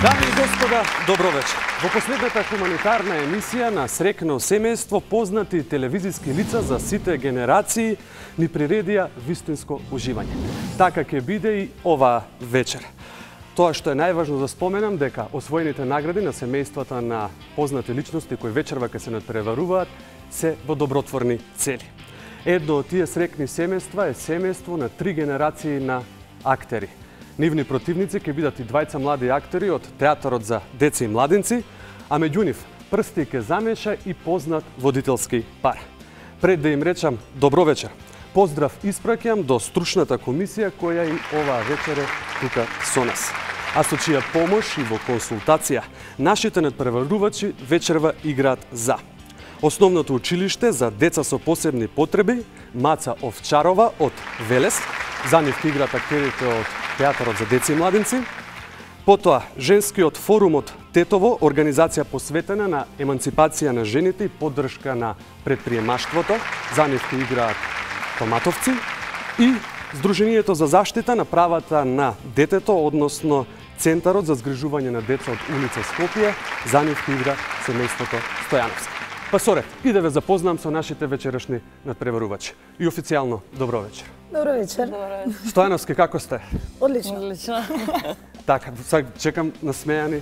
Дами и господа, добро вечер. Во последната хуманитарна емисија на Среќно семејство познати телевизиски лица за сите генерации ни приредија вистинско уживање. Така ќе биде и оваа вечер. Тоа што е најважно да споменам дека освоените награди на семејствата на познати личности кои вечерва ќе се надпреваруваат се во добротворни цели. Едно од тие среќни семејства е семејство на 3 генерации на актери. Нивни противници ќе бидат и двајца млади актери од театарот за деца и младинци, а меѓу нив прсти ќе замеша и познат водителски пар. Пред да им речам добро вечер, поздрав испраќам до стручната комисија која и оваа вечер е тука со нас. А со чија помош и во консултација нашите надпреварувачи вечерва играат за Основното училиште за деца со посебни потреби Маца Овчарова од Велес, за нив ќе играат актерите од Театарот за деца и младинци. Потоа, Женскиот форум од Тетово, организација посветена на еманципација на жените и поддршка на предприемаштвото, за нив ќе играат Томатовци. И Сдруженијето за заштита на правата на детето, односно Центарот за згрижување на деца од улица Скопје, за нив ќе игра семејството Стојановски. Па соред, и да ве запознам со нашите вечерашни надпреварувачи. И официјално, добро вечер. Добро вечер. Стојановски, како сте? Одлично. Одлично. Така, сега чекам насмејани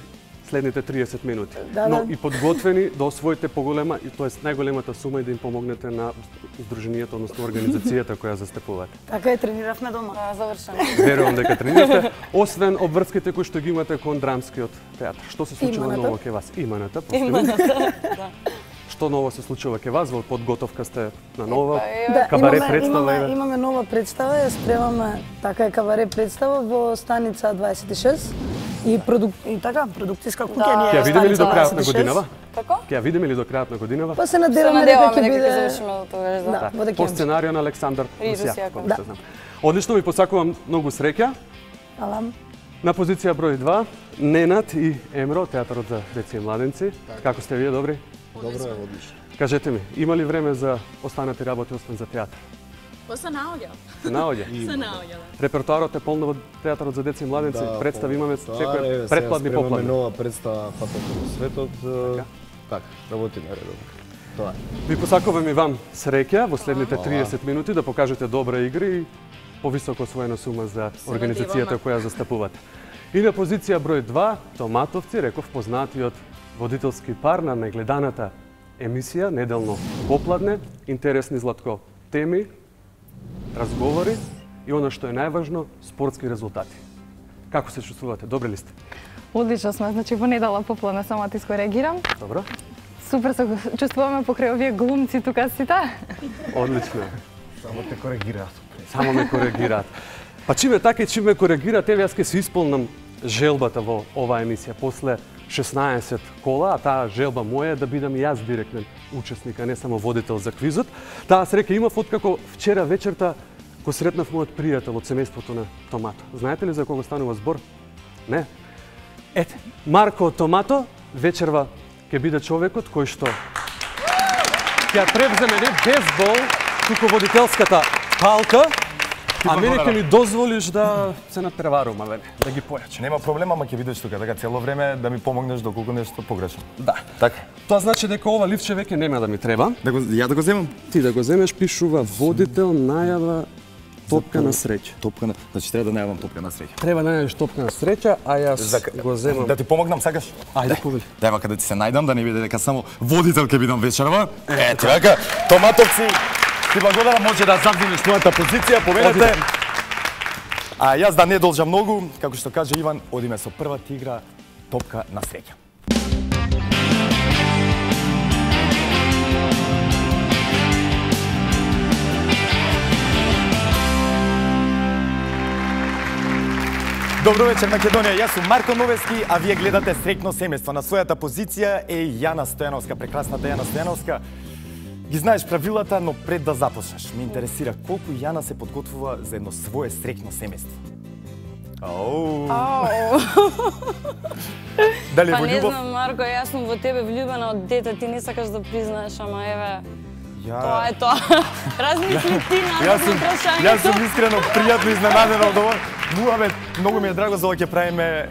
следните 30 минути. Да, Но да. и подготвени да освоите поголема, тоест најголемата сума и да им помогнете на Сдруженијето, односно организацијата која застапувате. Така е, трениравме дома. Завршено. Верувам дека тренирате, освен обврските кои што ги имате кон драмскиот театар. Што се случува Иманата. ново ке вас? Иманата, Да. Што ново се случува ке вас? Во подготовка сте на нова Да, кабаре представа? имаме нова представа, ја спремаме, така е кабаре представа во станица 26 и така продукциска куќа Да. ни е. Ќе ја видиме ли до станица крајот на 26. годинава? Како? Ќе ја видиме ли до крајот на годинава? Па се Се надеваме дека надеваме ќе дека ќе биде завршиме до тогаш, да. Да. во По декември. сценарио на Александар Русјаков. Русјаков, колку Да. што знам. Одлично, ви посакувам многу среќа. Алам. На позиција број 2, Ненад и Емро, Театарот за деца и младенци. Како сте вие, добри? Добро е, одлично. Кажете ми, има ли време за останати работи освен за театар? Па се наоѓа. Се наоѓа? Се наоѓа, да. Репертоарот е полно во Театарот за деца и младенци. Представи имаме секој Сега предпладни спремаме попладни. нова представа Фатото во светот. Така, работиме редовно. Тоа е. Ви посакувам и вам среќа во следните Хвала. 30 минути да покажете добра игра и повисоко освоена сума за организацијата надеваме. која застапувате. И на позиција број 2, Томатовци, реков познатиот водителски пар на најгледаната емисија, неделно попладне, интересни златко теми, разговори и она што е најважно, спортски резултати. Како се чувствувате? Добри ли сте? Одлично сме, значи во недела попладне само ти скоригирам. Добро? Супер се чувствуваме покрај овие глумци тука сите. Одлично. Само те коригираат. Само ме коригираат. Па чиме така и чиме коригираат, еве јас ќе се исполнам желбата во оваа емисија. После 16 кола, а таа желба моја е да бидам и јас директен учесник, а не само водител за квизот. Таа среќа имав откако вчера вечерта го сретнав мојот пријател од семејството на Томато. Знаете ли за кого станува збор? Не. Ете, Марко Томато вечерва ќе биде човекот кој што ќе ја превземе не бейсбол, туку водителската палка, а мене ќе ми дозволиш да се надпреварувам, вене, да ги појачам. Нема проблем, ама ќе бидеш тука така цело време да ми помогнеш доколку нешто погрешам. Да. Така. Тоа значи дека ова ливче веќе нема да ми треба. Ја да го земам? Ти да го земеш, пишува водител, најава, топка на среќа. Топка на, значи треба да најавам топка на среќа. Треба да најдеш топка на среќа, а јас го земам. Да ти помогнам, сакаш? Ајде, повели. Дај каде ти се најдам, да не биде дека само водител ќе бидам вечерва. Ете така, Томатовци, ти благодарам, може да завземеш твојата позиција, повелете. А јас да не должам многу, како што каже Иван, одиме со првата игра, топка на среќа. Добро вечер, Македонија. Јас сум Марко Новески, а вие гледате Среќно семејство. На својата позиција е Јана Стојановска, прекрасната Јана Стојановска. Ги знаеш правилата, но пред да започнеш, ме интересира колку Јана се подготвува за едно свое среќно семејство. Дали Па во не љубов? знам, Марко, јас сум во тебе влюбена од дете, ти не сакаш да признаеш, ама еве, тоа е тоа. Размисли ти на прашањето. Јас сум искрено пријатно изненаден од ова. Многу ми е драго за ова ќе правиме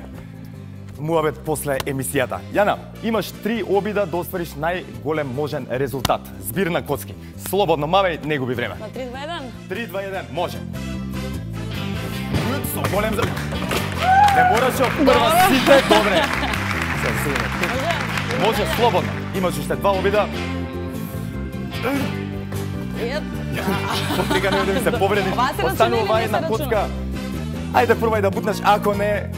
муабет после емисијата. Јана, имаш 3 обида да оствариш најголем можен резултат. Збир на коцки. Слободно, мавај, не губи време. На 3-2-1? 3-2-1, може. Со голем за... Не мораш од прва сите, добре. Може, слободно. Имаш уште 2 обида. Сега не да ми се повреди. Останува една коцка. Ајде првај да бутнеш, ако не,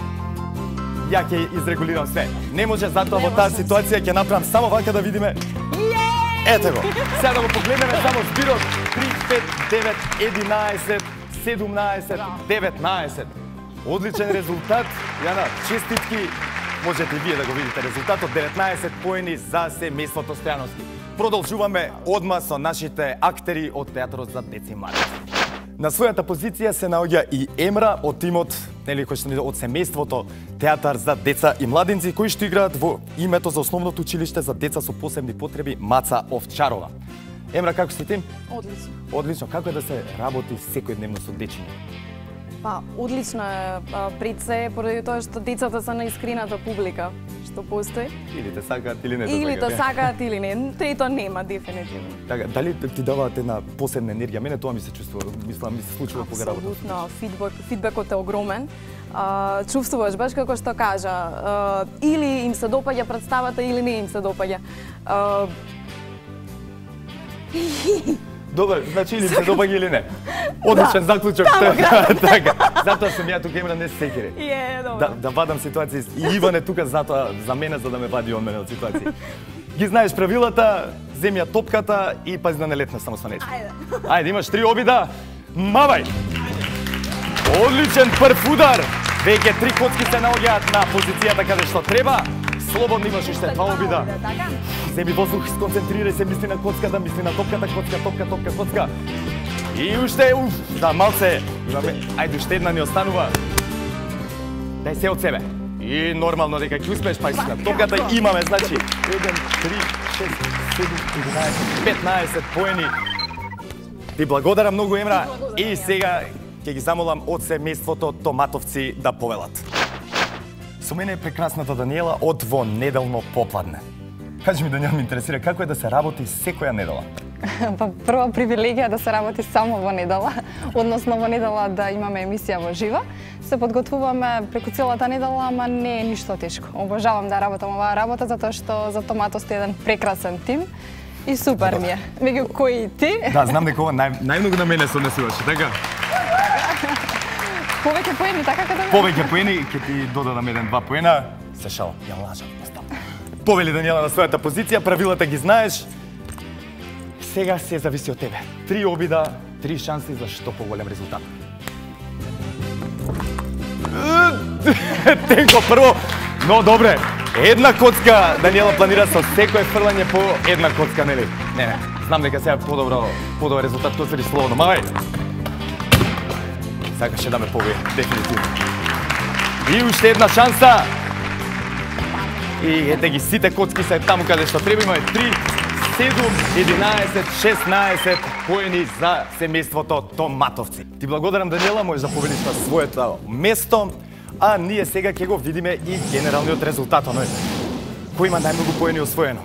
ја ќе изрегулирам све. Не може, затоа во таа ситуација ќе направам само вака да видиме. Ете го. Сега да го погледнеме само збирот. 3, 5, 9, 11, 17, 19. Одличен резултат. Јана, честитки. Можете вие да го видите резултатот. 19 поени за семејството Стојановски. Продолжуваме одма со нашите актери од театарот за деца и млади. На својата позиција се наоѓа и Емра од тимот, нели, кој што од семејството Театар за деца и младинци, кои што играат во името за основното училиште за деца со посебни потреби Маца Овчарова. Емра, како си ти? Одлично. Одлично. Како е да се работи секојдневно со дечиња? Па, одлично е пред се, поради тоа што децата се најискрената публика што постои. Или те сакаат, или не те Или те сакаат, или не. Трето нема, дефинитивно. Така, дали ти даваат една посебна енергија? Мене тоа ми се чувствува, мислам, ми се случува кога работам. Апсолутно, фидбекот е огромен. Чувствуваш баш како што кажа, или им се допаѓа представата, или не им се допаѓа. Добре, значи или се допаѓа или не. Одличен заклучок. Така. Затоа сум ја тука, Емра, не секире. Добро. Да вадам ситуации. И Иван е тука затоа за мене, за да ме вади од мене од ситуации. Ги знаеш правилата, земи ја топката и пази да не летне само со нечко. Ајде, имаш 3 обида. Мавај! Одличен прв удар. Веќе 3 коцки се наоѓаат на позицијата каде што треба. Слободно имаш уште 2 обида. Земи воздух, сконцентрирај се, мисли на коцката, мисли на топката, топка, коцка. И уште, да, малце, имаме, ајде, уште една ни останува. Дај се од себе. И нормално дека ќе успееш, па на топката имаме, значи, 1, 3, 6, 7, 11, 15 поени. Ти благодарам многу, Емра, и сега ќе ги замолам од семејството Томатовци да повелат. Со мене е прекрасната Даниела од Во неделно попладне. Кажи ми, Даниела, ме интересира како е да се работи секоја недела? Па прва привилегија да се работи само во недела, односно во недела да имаме емисија во живо. Се подготвуваме преку целата недела, ама не е ништо тешко. Обожавам да работам оваа работа затоа што за Томатовци е еден прекрасен тим и супер ми е. Меѓу кои ти? Да, знам дека ова најмногу на мене се однесуваше, така? Повеќе поени, така како да Повеќе поени, ќе ти додадам 1-2 поена. Се шал, ја лажам, поставам. Повели Даниела на својата позиција, правилата ги знаеш. Сега се зависи од тебе. 3 обида, 3 шанси за што поголем резултат. Тенко прво, но добре. Една коцка, Даниела планира со секое фрлање по една коцка, нели? Не, знам дека сега подобар резултат кој се слободно. Мавај! Сакаше да ме побие, дефинитивно. И уште една шанса. И ете ги сите коцки се таму каде што треба. Имаме 3, 7, 11, 16 поени за семејството Томатовци. Ти благодарам, Даниела, можеш да победиш на своето место, а ние сега ќе го видиме и генералниот резултат. Кој има најмногу поени освоено?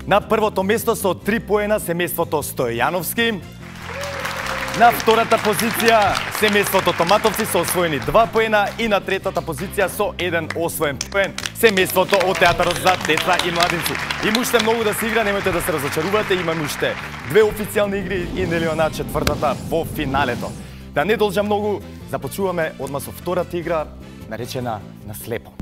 На првото место со 3 поена семејството Стојановски. На втората позиција семејството Томатовци со освоени 2 поена и на третата позиција со 1 освоен поен семејството од Театарот за деца и младинци. Има уште многу да се игра, немојте да се разочарувате, имаме уште 2 официјални игри и нели она четвртата во финалето. Да не должам многу, започнуваме одма со втората игра, наречена на слепо.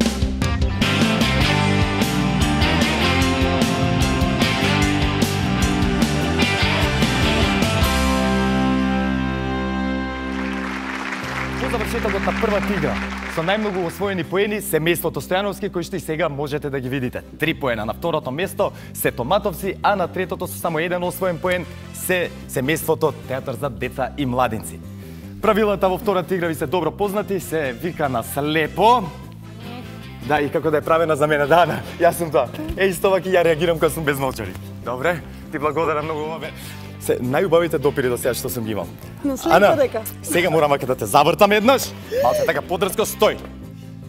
Завршетокот на првата игра со најмногу освоени поени семејството Стојановски, кои што и сега можете да ги видите. 3 поена на второто место се Томатовци, а на третото со само 1 освоен поен се семејството Театар за деца и младинци. Правилата во втората игра ви се добро познати, се вика на слепо. Да, и како да е правена за мене, да, јас сум тоа. Исто ваки ја реагирам кога сум без научари. Добре, ти благодарам многу, ове. Се најубавите допири до сега што сум ги имал. Но слепо дека. Сега морам да те завртам еднаш. Малце така подрско, стој.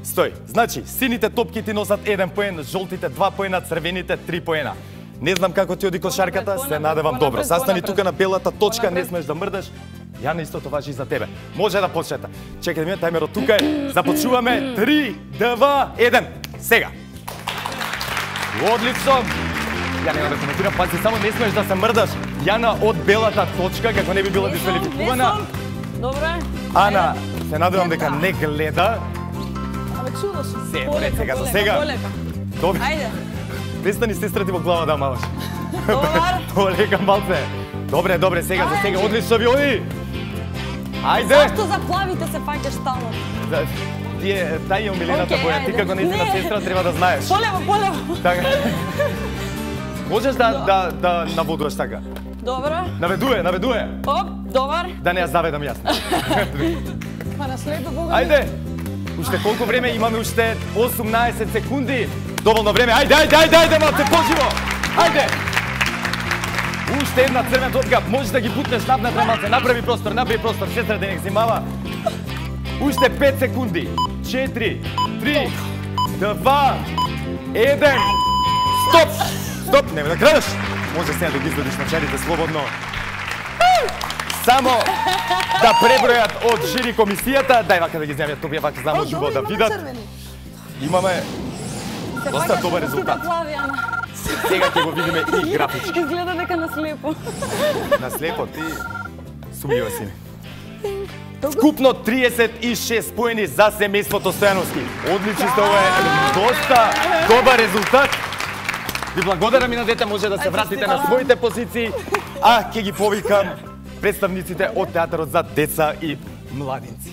Стој. Значи, сините топки ти носат 1 поен, жолтите 2 поена, црвените 3 поена. Не знам како ти оди кошарката, се надевам добро. Састани тука на белата точка, не смеш да мрдаш. Ја не истото важи и за тебе. Може да почнете. Чекај ми, тајмерот тука е. Започнуваме. 3, 2, 1. Сега. Одлично. Ја нема да коментирам, пази, само не смеш да се мрдаш. Јана од белата точка, како не би била дисквалификувана. Добре. Ана, се надевам дека не гледа. Абе, чудо си. Се, сега за сега. Добре. Ајде. Престани сестра ти во глава да маваш. Добар. Олега малце. Добре, добре, сега за сега. Одлично ви оди. Ајде. Зашто за плавите се фаќаш таму? Тие, тај е омилената Океј, боја. Ти ајде. како нејзина Не. сестра треба да знаеш. Полево, полево. Така. Можеш да наводуваш така. Добро. Наведуе. Оп, добар. Да не ја заведам јас. Па на слепо Бога. Ајде. Уште колку време имаме? Уште 18 секунди. Доволно време. Ајде, малце поживо. Ајде. Уште една црвена топка. Можеш да ги бутнеш напнатре, малце. Направи простор. Сестра да не зимава. Уште 5 секунди. 4, 3, 2, 1. Стоп, нема да крадеш. Може сега да ги извадиш началите слободно. Само да пребројат од жири комисијата. Дај вака да ги земјат, тоа вака знамо жубо да видат. Имаме доста добар резултат. Сега ќе го видиме и графички. Изгледа дека на слепо. На слепо ти сумњува си. Вкупно 36 поени за семејството Стојановски. Одлични сте, ова е доста добар резултат. Ви благодарам и на дете, може да се вратите на своите позиции, а ќе ги повикам представниците од Театарот за деца и младинци.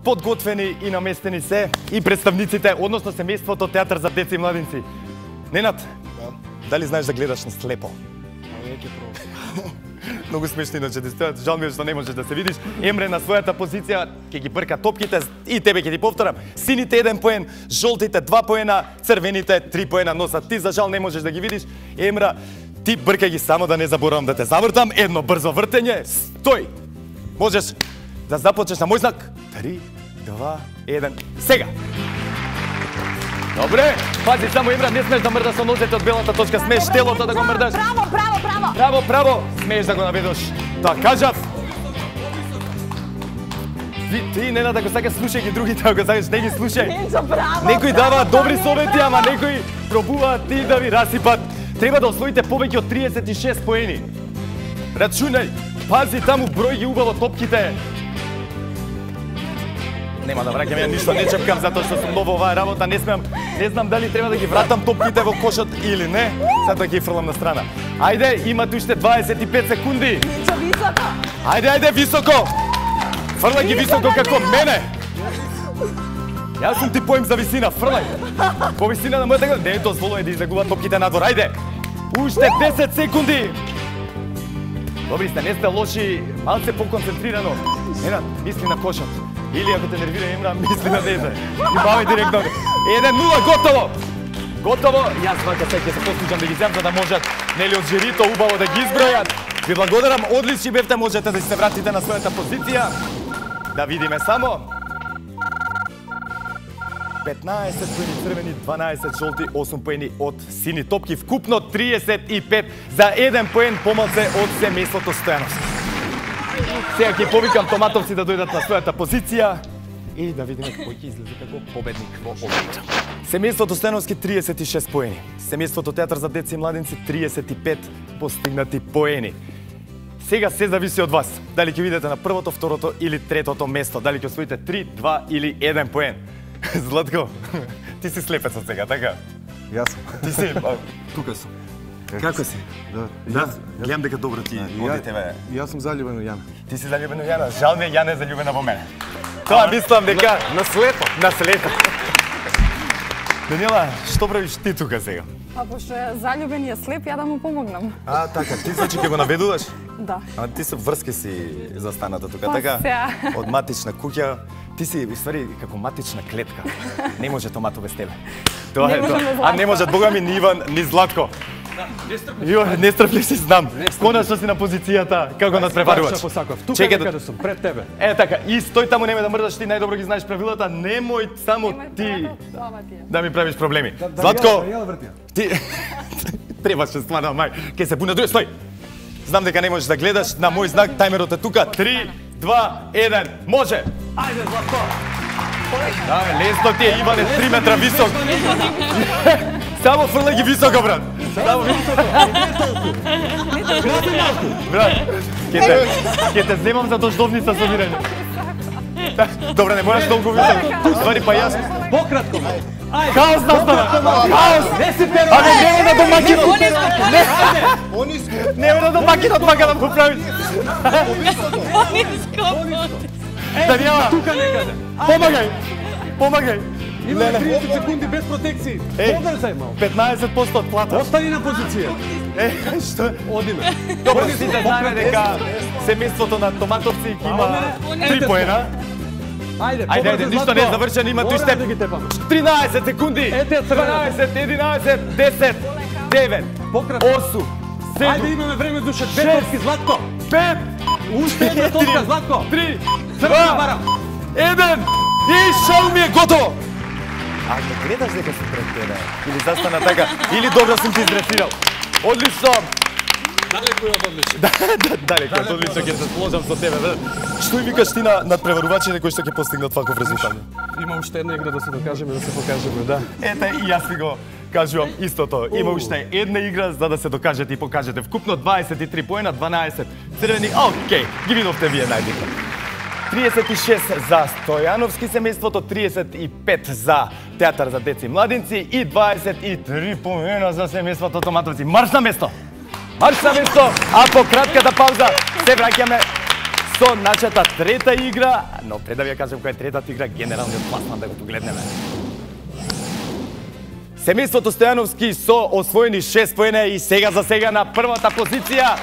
Подготвени и наместени се и представниците, односно семејството Театар за деца и младинци. Ненад, дали знаеш да гледаш на слепо? Многу смешно иначе ти стојат, жал ми е што не можеш да се видиш. Емре на својата позиција, ќе ги брка топките и тебе ќе ти повторам. Сините 1 поен, жолтите 2 поена, црвените 3 поена носат. Ти за жал не можеш да ги видиш. Емра, ти бркај ги само да не заборавам да те завртам. Едно брзо вртење. Стој. Можеш да започнеш на мој знак. 3, 2, 1. Сега. Добре. Пази само, Емра, не смеш да мрдаш со нозете од белата точка. Смеш телото да го мрдаш. Право. Смееш да го наведош. Тоа кажав. Ти не да го сакаш, слушај ги другите, ако сакаш не ги слушај. Некои даваат добри совети, ама некои пробуваат ти да ви расипат. Треба да освоите повеќе од 36 поени. Рачунај, пази таму број ги убаво топките. Нема да враќам ја ништо, не чепкам затоа што сум ново оваа работа, не смеам. Не знам дали треба да ги вратам топките во кошот или не. Затоа ги фрлам на страна. Ајде, имате уште 25 секунди. Ајде, високо. Фрлај ги високо како мене. Јас сум ти поем за висина, фрлај. По висина на мојата глава, не дозволува да излегуваат топките надвор. Ајде. Уште 10 секунди. Добри сте, не сте лоши, малце поконцентрирано. Ненад, мисли на кошот. Или ако те нервира Емра, мисли на дете. И бави директно. 1-0, готово! Готово! Јас вака сега ќе се послужам да ги земам за да можат нели од жирито убаво да ги избројат. Ви благодарам, одлични бевте, можете да се вратите на својата позиција. Да видиме само. 15 поени црвени, 12 жолти, 8 поени од сини топки, вкупно 35 за 1 поен помалце од семејството Стојановски. Сега ќе повикам томатовци да дојдат на својата позиција и да видиме кој ќе излезе како победник во оваа игра. Семејството Стојановски 36 поени. Семејството Театар за деца и младинци 35 постигнати поени. Сега се зависи од вас. Дали ќе видите на првото, второто или третото место. Дали ќе освоите 3, 2 или 1 поен. Златко, ти си слепецот сега, така? Јас сум. Ти си, тука сум. Како си? Да. Гледам дека добро ти оди тебе. Јас сум заљубен во Јана. Ти си заљубен во Јана. Жал ми е, Јана е заљубена во мене. Тоа мислам дека На слепо. на слепо. Даниела, што правиш ти тука сега? А пошто е заљубен и е слеп, ја да му помогнам. А, така, ти значи ќе го наведуваш? Да. А ти се врски си застаната тука, Па, така? сега. Од матична куќа. Ти си, уствари, како матична клетка. Не може томато без тебе. Тоа Не е може тоа. без А Златко. не може, Бога ми, ни Иван, ни Златко. Јо, нестрплив си, знам. Конечно си на позицијата, како надпреварувач. Тука Чекај каде сум, пред тебе. Така, и стој таму, немој да мрдаш, ти најдобро ги знаеш правилата, немој само ти да ми правиш проблеми. Златко, ти требаше стварно, мај, ке се пуна стој. Знам дека не можеш да гледаш, на мој знак тајмерот е тука. 3, 2, 1, може! Ајде, Златко! Да, лесно ти е, Иване, 3 метра висок. Само фрлај ги високо, брат. Само високо. Брат, ке те земам за дождовница со мирење. Добре, не можеш толку високо. Ствари, па јас. Пократко! Хаос настана! Хаос! Абе, нема да домакинот! Нема да домакинот мака да го правиш! Даниела! Тука некаде! Помагај! Имаме 30 секунди без протекции. Побрзај малку. 15% од плата. Остани на позиција. Што? Одиме. Добро, сите знаеме дека семејството на Томатовци има 3 поена. Ајде, ништо не е завршено, има уште 13 секунди. 12, 11, 10, 9, 8, 7. Ајде, имаме време душе, 2 точки, Златко. 5, Уште една точка, Златко. 3, Црвена бара. 1 и шоу ми е готово. А не гледаш дека сум пред тебе? Или застана така? Или добро сум ти издресирал? Одлично! Далеко е од одлично. Далеко е од одлично, ќе се сложам со тебе. Што и викаш ти на надпреварувачите кои што ќе постигнат ваков резултат? Има уште една игра да се докажеме, да се покажеме, да. Ете, и јас ви го кажувам истото. Има уште една игра за да се докажете и покажете. Вкупно 23 поена, 12 црвени. Океј, ги видовте вие најбитно. 36 за Стојановски семејството, 35 за Театар за деца и младинци и 23 поена за семејството Томатовци. Марш на место! Марш на место! А по кратката пауза се враќаме со нашата трета игра, но пред да ви ја кажем која е третата игра, генералниот пласман да го погледнеме. Семејството Стојановски со освоени 6 поена и сега за сега на првата позиција.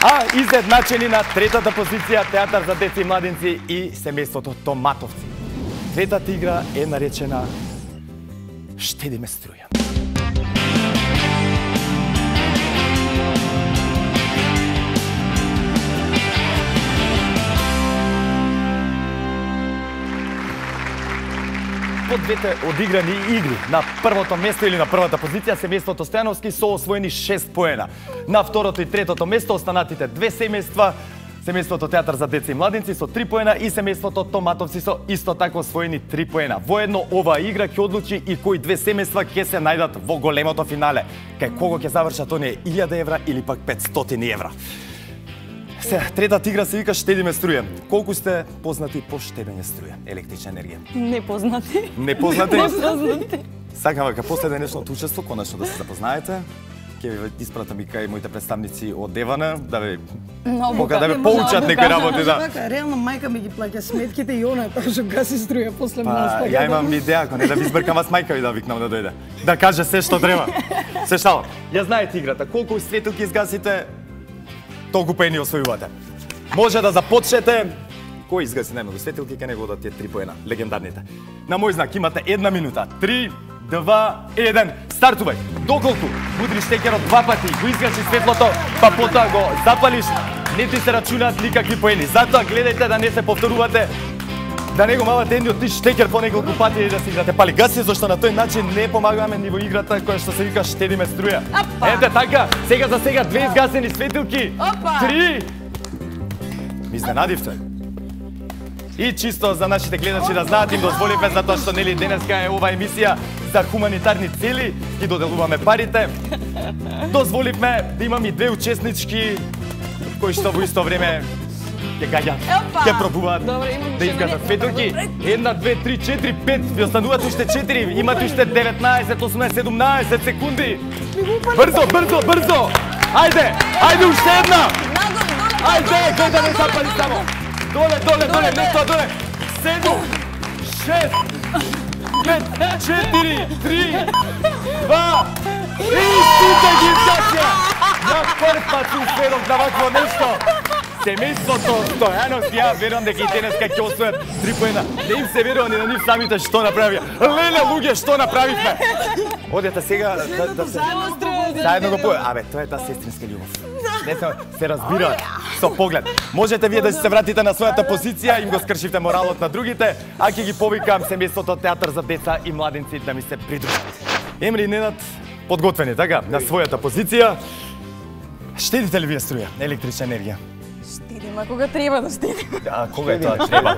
А изедначени на третата позиција Театар за деца и младинци и семејството Томатовци. Третата игра е наречена Штедиме струја. По двете одиграни игри на првото место или на првата позиција семејството Стојановски со освоени 6 поена. На второто и третото место останатите две семејства, семејството Театар за деца и младинци со 3 поена и семејството Томатовци со исто така освоени 3 поена. Воедно оваа игра ќе одлучи и кои две семејства ќе се најдат во големото финале. Кај кого ќе завршат оние 1000 евра или пак 500 евра. Третата игра се вика Штедиме струја. Колку сте познати по штедење струја, електрична енергија? Непознати. Непознати? Непознати. Сакам дека после денешното учество конечно да се запознаете. Ќе ви испратам и кај моите представници од Девана да ви да ве поучат некои работи, да. Реално мајка ми ги плаќа сметките и она тоа што гаси струја после Па, нас. ја имам идеја, ако не да ви избркам вас мајка ви да викнам да дојде. Да каже се што треба. Се шалам. Ја знаете играта, колку светилки изгасите, толку поени освојувате. Може да започнете. Кој изгаси најмногу светилки, ке него да тие 3 поена, легендарните. На мој знак имате 1 минута. 3, 2, 1, стартувај. Доколку удриш текерот 2 пати, го изгасиш светлото, па потоа го запалиш, не ти се рачунаат никакви поени. Затоа гледајте да не се повторувате, да не го мавате едниот ти штекер по неколку пати и да се играте пали гаси, зашто на тој начин не помагаме ни во играта која што се вика Штедиме струја. Ете така, сега за сега 2 изгасени светилки. 3. Ми изненадивте. И чисто за нашите гледачи да знаат, им дозволивме затоа што нели денеска е ова емисија за хуманитарни цели и доделуваме парите. Дозволивме да имам и 2 учеснички кои што во исто време ќе гаѓаат, ќе пробуваат да изгасат светилки. 1, 2, 3, 4, 5, ви остануваат уште 4, имате уште 19, 18, 17 секунди. Брзо, брзо, брзо! Ајде, ајде уште една! Ајде, кој да не запали само! Доле, доле, доле, нешто доле! 7, 6, 5, 4, 3, 2, и сите ги изгасија! На прв пат се успедов на вакво нешто! Семејството Стојановски, ја верувам дека и денеска ќе освојат 3 поена. Не им се верува ни на нив самите што направија. Леле, луѓе, што направивме? Одете сега да се... Заедно го поје. Абе, тоа е таа сестринска љубов. Не се разбира со поглед. Можете вие да се вратите на својата позиција, им го скршивте моралот на другите, а ќе ги повикам семејството театар за деца и младенци да ми се придружат. Емри и Ненад подготвени, така, на својата позиција. Штедите ли вие струја, електрична енергија? Штедим, а кога треба да штедим? А кога е тоа треба?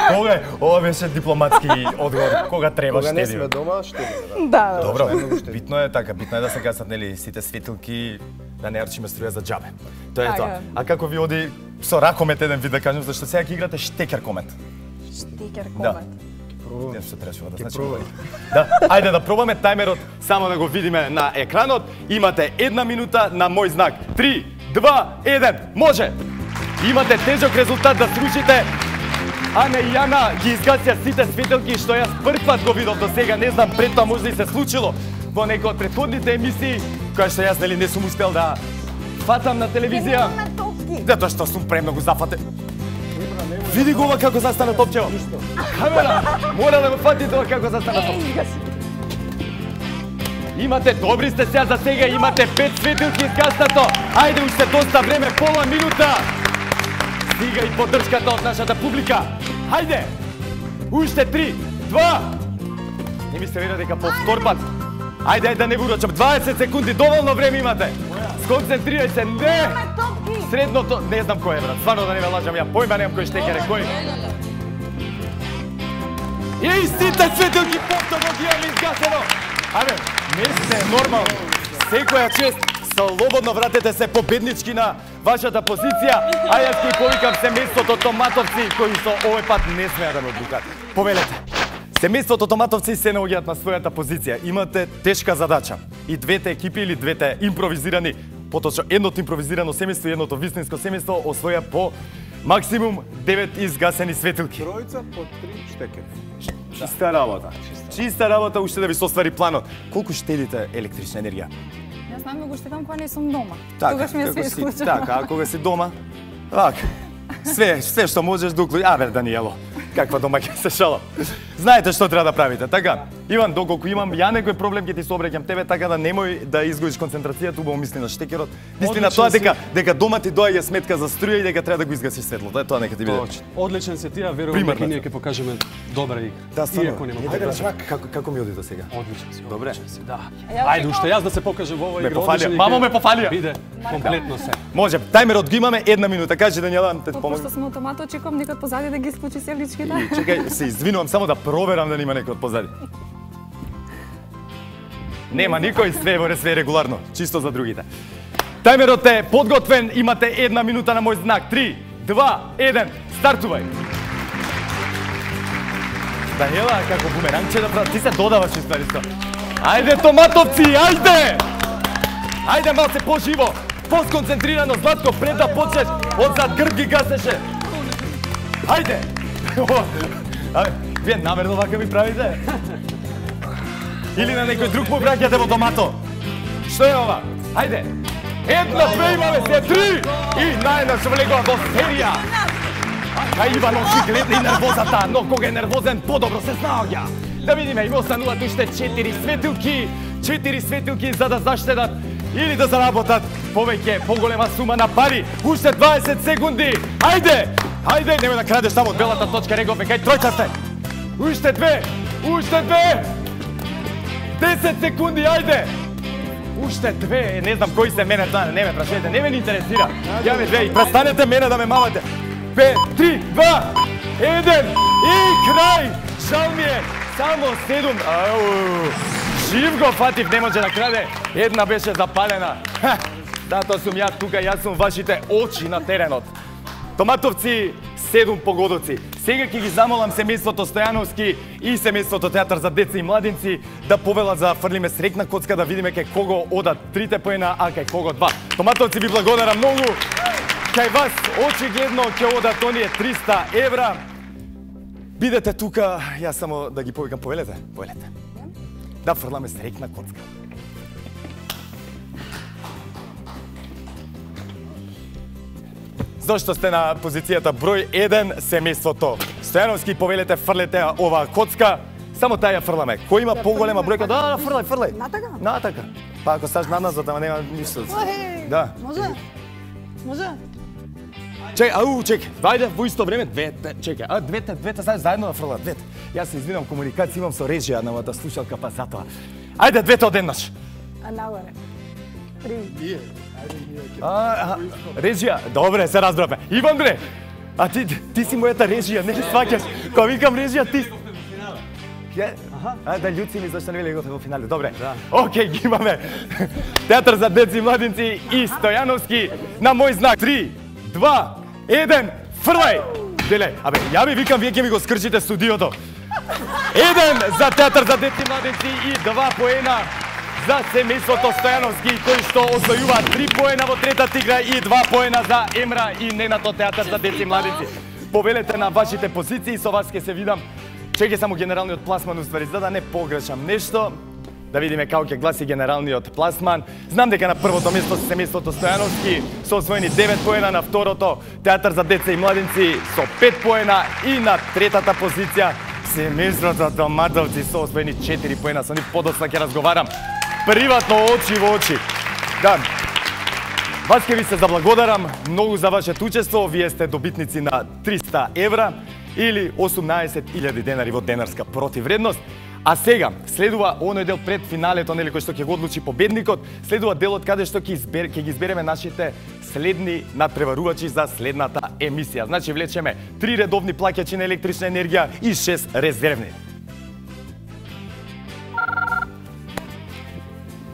Кога е? Ова беше дипломатски одговор. Кога треба Кога не штедим? сме дома, штедиме. Да. Добро, битно е така, битно е да се гасат нели сите светилки, да не арчиме струја за џабе. Тоа е тоа. А како ви оди со ракомет еден вид да кажем, зашто сега ќе играте штекер комет? Штекер Да. комет. Не се требаше да значи. Да, ајде да пробаме тајмерот, само да го видиме на екранот. Имате 1 минута на мој знак. 3, 2, 1, може! Имате тежок резултат да срушите. Ане и Јана ги изгасија сите светилки што јас прв пат го видов до сега, не знам пред тоа можда и се случило во некој од претходните емисии, која што јас нели не сум успел да фатам на телевизија. Затоа што сум премногу зафатен. Види го ова како застана топчево. Камера, мора да го фатите ова како застана топчево. Имате, добри сте сега за сега, имате 5 светилки изгаснато. Ајде, уште доста време, пола минута. Стига и поддршката од нашата публика. Хајде! Уште 3, 2. Не ми се вера дека по втор пат. Ајде, да не ви урочам. 20 секунди, доволно време имате. Сконцентрирај се. Не! Средното, не знам кој е, брат. Стварно да не ме лажам, ја појма немам кој штекер е, кој. И сите светилки повторно ги имаме изгасено. Абе, не сте нормално. Секоја чест. Слободно вратете се победнички на вашата позиција, а јас кој повикам семејството Томатовци, кои со овој пат не смеа да ме обрукат. Повелете. Семејството Томатовци се наоѓаат на својата позиција. Имате тешка задача. И двете екипи или двете импровизирани, поточно едното импровизирано семејство и едното вистинско семејство освоја по максимум 9 изгасени светилки. Тројца по 3 штекери. Чиста работа. Чиста работа уште да ви се оствари планот. Колку штедите електрична енергија? Јас најмногу штедам кога не сум дома. Така, Тогаш ми е све исклучено. Така, а кога си дома? Така. Све што можеш да уклучиш. Абе, Даниело, каква дома ќе се шала. Знаете што треба да правите, така? Иван, доколку имам ја некој проблем, ќе ти се обраќам тебе, така да немој да изгубиш концентрацијата, убаво мисли на штекерот. Мисли на тоа дека дома ти доаѓа сметка за струја и дека треба да го изгасиш светлото. Е тоа нека ти биде. Одличен се тија, верувам дека ние ќе покажеме добра игра. Да, стварно. Иако нема Ајде, победа. како ми оди до сега? Одличен си, Добре. одличен си, да. Ајде уште јас да се покажам во оваа Ме игра. пофалија. одличен Мамо ќе ме пофалија. Биде комплетно се. Може, тајмерот го имаме 1 минута. Кажи Даниела, те помогам. Пошто сме автомато, очекувам некој од позади да ги исклучи севличките. Чекај, се извинувам само да проверам да нема некој од позади. Нема никој, све е регуларно, чисто за другите. Тајмерот е подготвен, имате 1 минута на мој знак. 3, 2, 1, стартувај. Даниела, како бумерангче да прави, ти се додаваш исто. Ајде, Томатовци, ајде! Ајде, малце поживо, посконцентрирано, Златко, пред да почнеш, одзад грб ги гасеше. Ајде! Абе, вие намерно вака ми правите? Или на некој друг му враќате во домато? Што е ова? Ајде! 1, 2 имаме се, 3! И најнаш влегува во серија! А Иван очигледно и нервозата, но кога е нервозен, подобро се снаоѓа. Да видиме, им остануваат уште 4 светилки. 4 светилки за да заштедат или да заработат повеќе, поголема сума на пари. Уште 20 секунди. Ајде! Ајде, немој да крадеш таму од белата точка, регове, кај тројцата. Уште 2! Уште 2! 10 секунди, ајде! Уште 2, не знам кои се мене, не ме прашете, не ме интересира. Ја ме 2 и престанете мене да ме мамате. 5, 3, 2, 1 и крај! Жал ми е, само 7. Жив го фатив, не може да краде. Една беше запалена. Зато сум ја тука, јас сум вашите очи на теренот. Томатовци, 7 погодоци. Сега ќе ги замолам семејството Стојановски и семејството Театар за деца и младинци да повелат за фрлиме срекна коцка да видиме кај кого одат 3 поена, а кај кого 2. Томатовци ви благодарам многу. Кај вас очигледно ќе одат оние 300 евра. Бидете тука, јас само да ги повикам, повелете. Да фрламе срекна коцка. Зошто сте на позицијата број 1, семејството Стојановски, повелете, фрлете оваа коцка. Само таа ја фрламе. Кој има поголема бројка? Да, фрлај. Натака? Натака. Па ако сташ назад, ама нема ништо. Да. Може? Чекај, вајде во исто време, двете, заедно да фрлат, двете. Јас се извинам, комуникација имам со режија на мојата слушалка, па затоа. Ајде, двете одеднаш. Нагоре. Режија, добре, се разбравме. Ивандре, а ти си мојата режија, не ли сваќаш? Кога викам режија, ти... Да, љуци ми зашто не вели готово во финале. Добре. Океј, ги имаме. Театар за деца и младинци и Стојановски на мој знак. 3, 2, 1, фрлај! Деле, ја ви викам, вие ќе ми го скрчите студиото. 1 за Театар за деца и младинци и 2 поена за семејството Стојановски, кои што освојува 3 поена во третата игра и 2 поена за Емра и нейното Театар за деца и младинци. Повелете на вашите позиции, со вас ќе се видам. Чекај само генералниот пласман уствари, за да не погрешам нешто. Да видиме како ќе гласи генералниот пласман. Знам дека на првото место се семејството Стојановски со освоени 9 поена, на второто Театар за деца и младинци со 5 поена и на третата позиција семејството Томатовци со освоени 4 поена. Со нив подоцна ќе разговарам приватно очи во очи. Да. Вас ќе ви се заблагодарам многу за вашето учество. Вие сте добитници на 300 евра или 18.000 денари во денарска противредност. А сега следува оној дел пред финалето, нели, кој што ќе го одлучи победникот. Следува делот каде што ќе ги избереме нашите следни надпреварувачи за следната емисија. Значи влечеме 3 редовни плаќачи на електрична енергија и 6 резервни.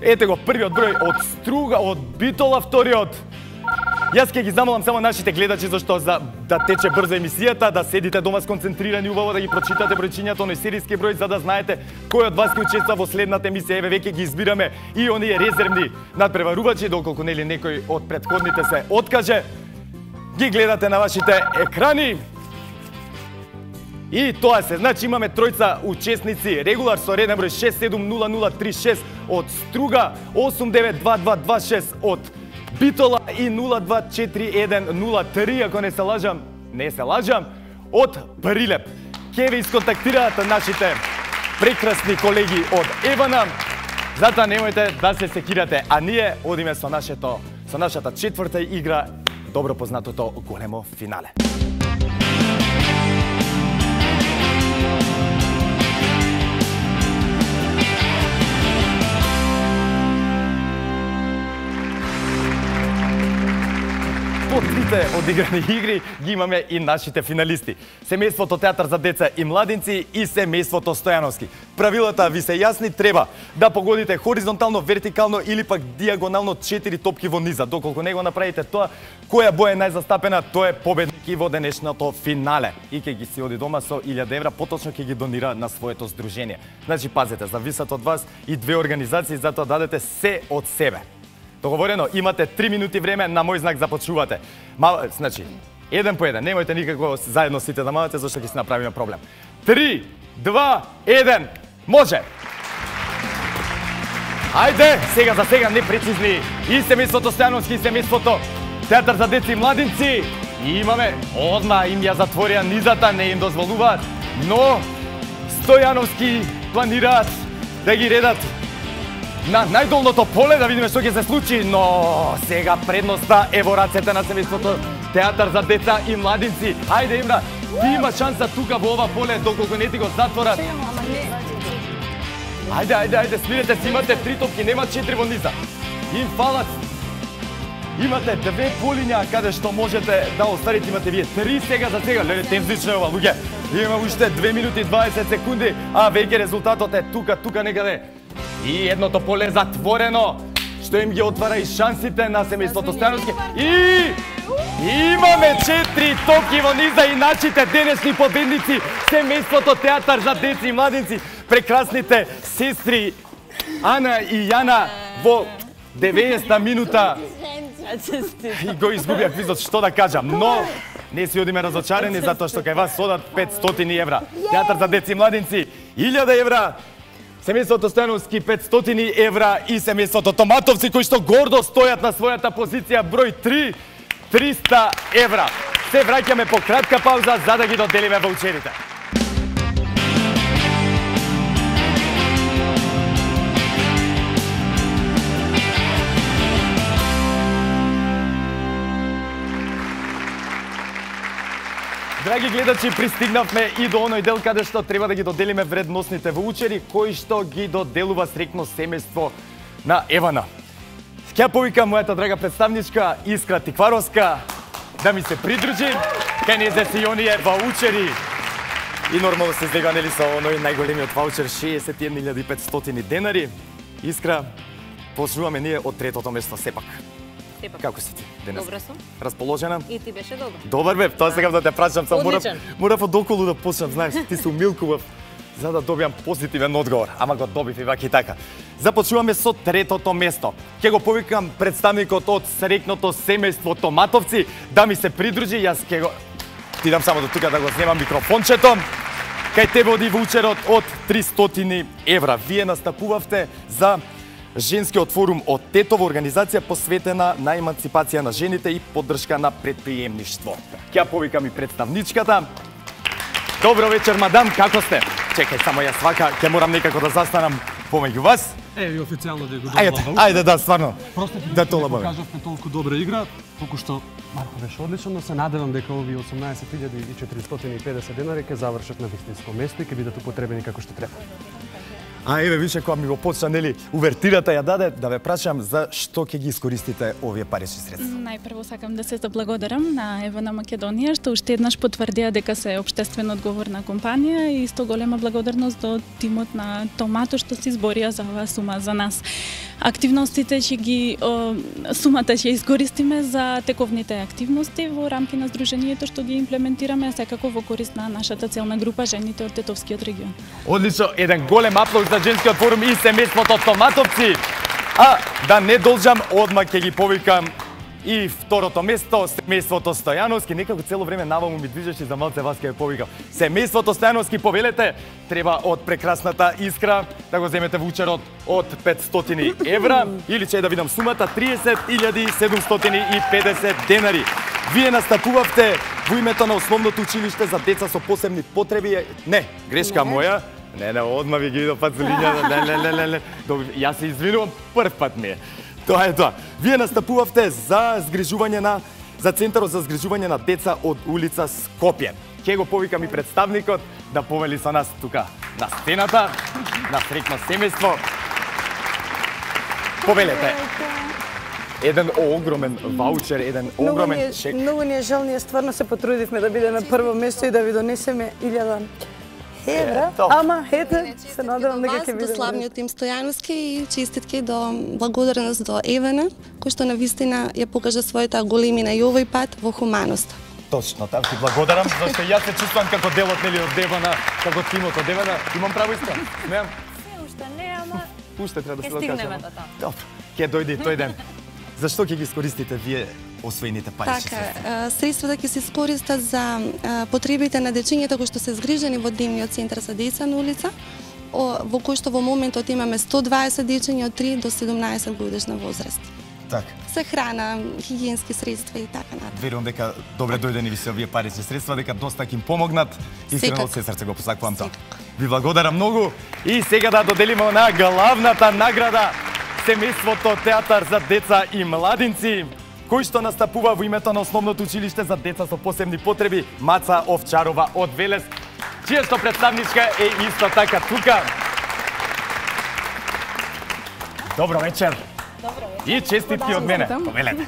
Ете го првиот број од Струга, од Битола, вториот. Јас ќе ги замолам само нашите гледачи зашто за да тече брзо емисијата, да седите дома сконцентрирани убаво, да ги прочитате бројчињата, оној серијски број, за да знаете кој од вас ќе учествува во следната емисија. Еве веќе ги избираме и оние резервни надпреварувачи, доколку нели некој од претходните се откаже. Ги гледате на вашите екрани. И тоа се, значи имаме тројца учесници, регулар со реден број 670036 од Струга, 892226 од Битола и 024103, ако не се лажам, од Прилеп. Ке ви исконтактираат нашите прекрасни колеги од Евана, затоа немојте да се секирате, а ние одиме со нашата четврта игра, добро познатото големо финале. По трите одиграни игри ги имаме и нашите финалисти. Семејството Театар за деца и младинци и семејството Стојановски. Правилата ви се јасни, треба да погодите хоризонтално, вертикално или пак диагонално 4 топки во низа. Доколку не го направите тоа, која боја е најзастапена, тој е победник и во денешното финале. И ќе ги си оди дома со 1000 евра, поточно ќе ги донира на своето здружение. Значи пазете, зависат од вас и две организации, затоа дадете се од себе. Договорено, имате 3 минути време, на мој знак започнувате. Значи, еден по еден, немојте никако заедно сите да мавате, зашто ќе си направиме проблем. 3, 2, 1, може! Ајде, сега за сега непрецизни и семејството Стојановски и семејството Театар за деца и младинци. И имаме, одма им ја затворија низата, не им дозволуваат, но Стојановски планираат да ги редат на најдолното поле, да видиме што ќе се случи, но сега предноста е во рацете на семејството Театар за деца и младинци. Ајде, Имра, ти има шанса тука во ова поле, доколку не ти го затворат. Ајде, смирете се, имате 3 топки, нема 4 во низа. Им фалат. Имате 2 полиња каде што можете да оставите, имате вие 3 сега за сега. Леле, темзично е ова, луѓе. Има уште 2 минути 20 секунди, а веќе резултатот е тука некаде. И едното поле е затворено, што им ги отвара и шансите на семејството Стојановски. И имаме 4 топки во низа и нашите денешни победници, семејството Театар за деца и младинци, прекрасните сестри Ана и Јана во 90-та минута. И го изгубија квизот, што да кажам, но не си одиме разочарени затоа што кај вас одат 500 евра. Театар за деца и младинци 1000 евра. Семејството Стојановски 500 евра и семејството Томатовци кои што гордо стојат на својата позиција број 3, 300 евра. Се враќаме по кратка пауза за да ги доделиме ваучерите. Драги гледачи, пристигнавме и до оној дел каде што треба да ги доделиме вредносните воучери, кои што ги доделува срекно семејство на Евана. Ќе повикам мојата драга представничка Искра Тикваровска да ми се придружи кај незете и оние ваучери. И нормално се здега нели со оној најголемиот ваучер 61.500 денари. Искра, почнуваме ние од третото место сепак. Како си ти денес? Добра сум. Расположена? И ти беше добро. Добар бе, тоа сега да те прашам, сам морав од околу да почнам, знаеш, ти се умилкував за да добиам позитивен одговор, ама го добив и вака и така. Започнуваме со третото место. Ќе го повикам представникот од срекното семејство Томатовци да ми се придружи, јас ќе го ти дам само до тука да го снемам микрофончето. Кај тебе оди ваучерот од 300 евра. Вие настапувавте за Женскиот форум од Тетово, организација посветена на еманципација на жените и поддршка на предприемништво. Ќе повикам и представничката. Добро вечер, мадам, како сте? Чекај, само јас вака, ќе морам некако да застанам помеѓу вас. Еви официјално да го добавам. Ајде, да, стварно. Просто да тоа лабаве. Покажавме толку добра игра, толку што Марко беше одлично, но се надевам дека овие 18.450 денари ќе завршат на вистинско место и ќе бидат употребени како што треба. А еве више кога ми го почна нели увертирата ја даде, да ве прашам за што ќе ги искористите овие парични средства. Најпрво сакам да се заблагодарам на Евана Македонија што уште еднаш потврдија дека се општествено одговорна компанија и исто голема благодарност до тимот на Томато што се изборија за оваа сума за нас. Активностите сумата ќе искористиме за тековните активности во рамки на здруженијето што ги имплементираме, секако во корист на нашата целна група жените од Тетовскиот регион. Одлично, еден голем аплауз за Женскиот форум и семејството Томатовци. А да не должам, одма ќе ги повикам и второто место, семејството Стојановски. Некако цело време наваму ми движеше за малце вас ќе повикам. Семејството Стојановски, повелете, треба од прекрасната Искра да го земете ваучерот од 500 евра или ќе да видам сумата 30.750 денари. Вие настапувавте во името на основното училиште за деца со посебни потреби. Не, грешка моја. Не, одма ви ги идо пат за лињата. Не. Јас се извинувам, прв пат ми е. Тоа е тоа. Вие настапувавте за Центарот за згрижување на деца од улица Скопје. Ќе го повикам и представникот да повели со нас тука на сцената, на срекно семејство. Повелете. Еден огромен ваучер, еден огромен чек. Многу ни е жал, ние стварно се потрудивме да биде на прво место и да ви донесеме 1000 евра, ама ето, се надевам дека ќе биде. До славниот им Стојановски и честитки до благодарност до Евана, кој што навистина ја покажа својата големина и овој пат во хуманост. Точно, там ти благодарам, зашто јас се чувствувам како делот нели од Евана, како тимот од Евана. Имам право исто? Смеам? Се уште не, ама Уште треба да се стигнеме докажеме. до таму. Добро, ќе дојде тој ден. Зашто ќе ги искористите вие освоените парични средства? Така, средствата ќе се искористат за потребите на дечињата кои што се згрижени во дневниот центар за деца на улица, во кој што во моментот имаме 120 дечиња од 3 до 17 годишна возраст. Така. Се храна, хигиенски средства и така натаму. Верувам дека добре дојдени ви се овие парични средства, дека доста ќе им помогнат. Искрено од се срце го посакувам тоа. Ви благодарам многу и сега да доделиме на главната награда семејството Театар за деца и младинци, кој што настапува во името на основното училиште за деца со посебни потреби Маца Овчарова од Велес, чија што представничка е исто така тука. Добро вечер. И честитки од мене. Повелете.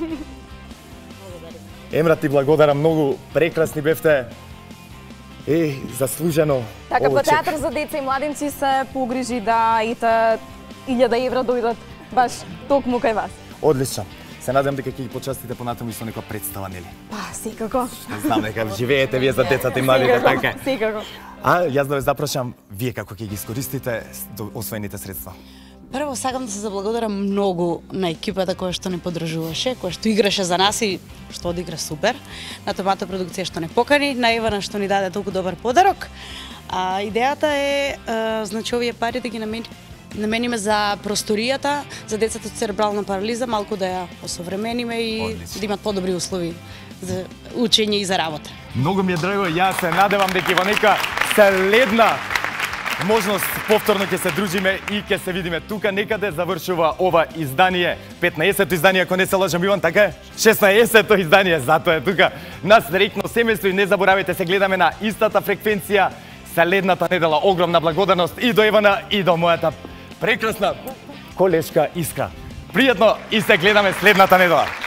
Емра, ти благодарам многу, прекрасни бевте. Заслужено. Така, по Театар за деца и младинци се погрижи да ите 1000 евра дојдат баш токму кај вас. Одлично. Се надевам дека ќе ги почастите понатаму и со некоја представа, нели? Па, секако. Знам дека живеете вие за децата и младите, така. Секако. А јас да ве запрашам, вие како ќе ги искористите освоените средства? Прво сакам да се заблагодарам многу на екипата која што не поддржуваше, која што играше за нас и што одигра супер, на Томато продукција што не покани, на Ивана што ни даде толку добар подарок. Идејата е, значи, овие пари да ги намениме за просторијата, за децата со церебрална парализа, малку да ја осовремениме и да имат подобри услови за учење и за работа. Многу ми е драго, јас се надевам дека во нека следна можност повторно ќе се дружиме и ќе се видиме тука некаде. Завршува ова издание, 15-то издание, ако не се лажам, Иван, така е? 16-то издание, затоа е тука на Среќно семејство и не заборавајте, се гледаме на истата фреквенција следната недела. Огромна благодарност и до Ивана и до мојата прекрасна колешка Искра. Пријатно и се гледаме следната недела.